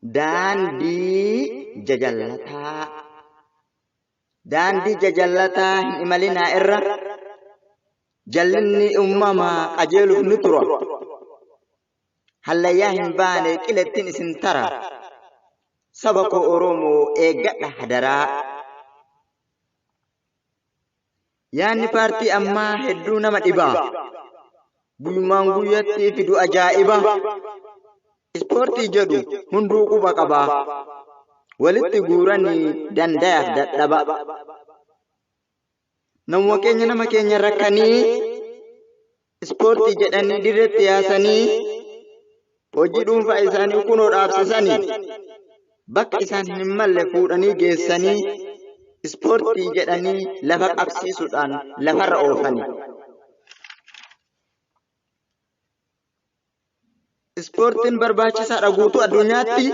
daandii jajallataa. Daandii jajallataa hin imalinaa irra jallinni uumamaa qajeeluuf ni tura. Hallayyaa hin baane qilettiin isin tara. Saba koo Oromoo eeggadha hadaraa. Yaanni paartii ammaa hedduu nama dhibaa. Guyyumaan guyyatti fidu ajaa'iba. Ispoortii jedhu hunduu quba qabaa. Walitti guuranii dandayaaf dadhaba. Nama keenya rakkanii ispoortii jedhanii dirreetti yaasanii hojii dhuunfaa isaanii kunoo dhaabsisanii bakka isaan hin malle fuudhanii geessanii ispoortii jedhanii lafa qabsiisuudhaan lafarra oofanii. Ispoortiin barbaachisaadha guutuu addunyaatti.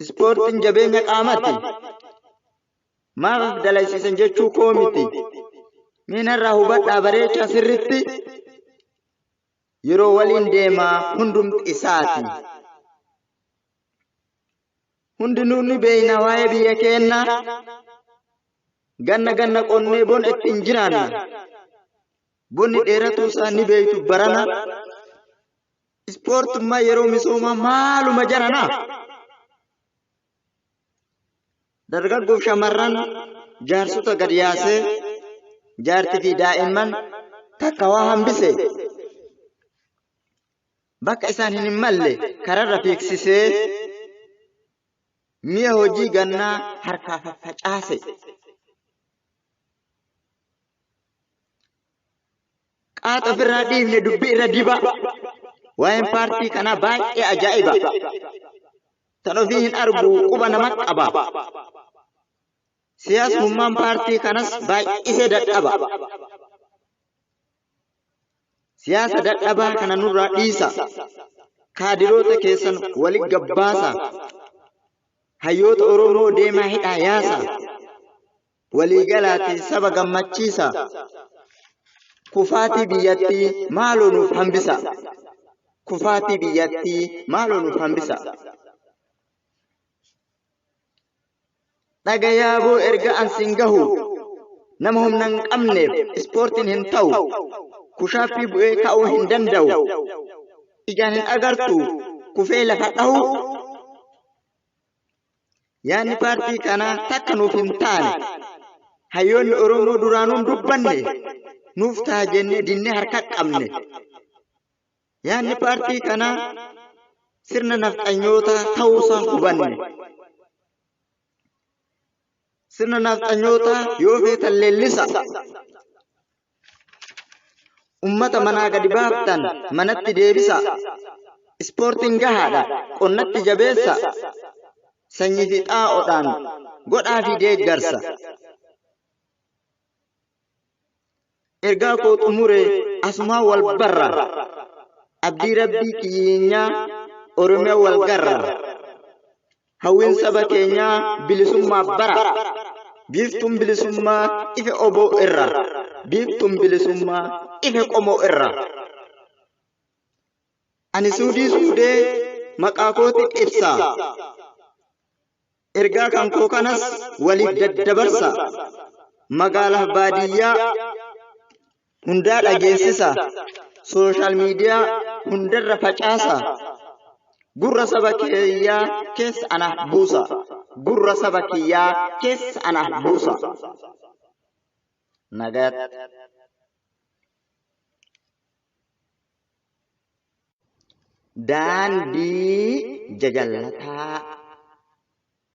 Ispoortiin jabeenya qaamati. Maaf dalaysiisan jechuu koo miti. Miinarraa hubadhaa bareechaa sirritti. Yeroo waliin deemaa hundumti isaati. Hundinuu ni beeyna waa'ee biyya keenna. Ganna qonnee bon ittiin jiraanna. Bonni dheeratuu isaa ni beeytu barana. Ispoortummaa yeroo misoomaa maaluma jarana. Dargaggoof shamarran jaarsota gad yaasee jaartii fi daa'imman takka waa hambise. Bakka isaan hin malle kararra fiiksisee mi'a hojii gannaa harkaa faffacaase. Qaata ofirraa dhiifne dubbii irra diba. Waa'een paartii kanaa baay'ee ajaa'iba. Tan ofii hin argu quba nama qaba. Siyaasummaan paartii kanas baay'isee dadhaba. Siyaasa dadhabaa kana nurraa dhiisa. Kaadiroota keessan walitti gabbaasa. Hayyoota Oromoo deemaa hidhaa yaasa. Waliigalaatti saba gammachiisa. Kufaatii biyyattii maaloo nuuf hambisa. Kufaatii biyyattii maaloo nuuf hambisa. Dhagayaaboo erga ansin gahu nama humna hin qabneef ispoortiin hin ta'u. Kushaaffii bu'ee ka'uu hin danda'u. Ijaan hin agartu kufee lafa dhahu. Yaanni paartii kanaa takka nuuf hin taane. Hayyoonni Oromoo duraanuun dubbanne nuuf ta'a jennee dinnee harka qabne. Yaanni paartii kanaa sirna nafxanyootaa ta'uusaa hubanne. Sirna nafxanyootaa yoo feetan leellisa. Ummata manaa gadi baaftan manatti deebisa. Ispoortiin gahaadha qonnatti jabeessa. Sanyii fi xaa'oodhaan godhaa fi deeggarsa. Ergaa koo xumure asumaa wal barra. Abdii rabbii kiyeenyaa Oromiyaa wal garra. Hawwiin saba keenyaa bilisummaa bara. Biiftuun bilisummaa ife oboo irra. Biiftuun bilisummaa ife qomoo irra. Ani suudee maqaa kootiin ibsa. Ergaa kan koo kanas waliif daddabarsa. Magaalaa baadiyyaa hundaa dhageessisa. Sooshaal miidiyaa hundarra facaasa. Gurra saba kiyyaa keessa anaaf buusa. Gurra saba kiyyaa keessa anaaf buusa. Nagaat. Daandii jajallataa.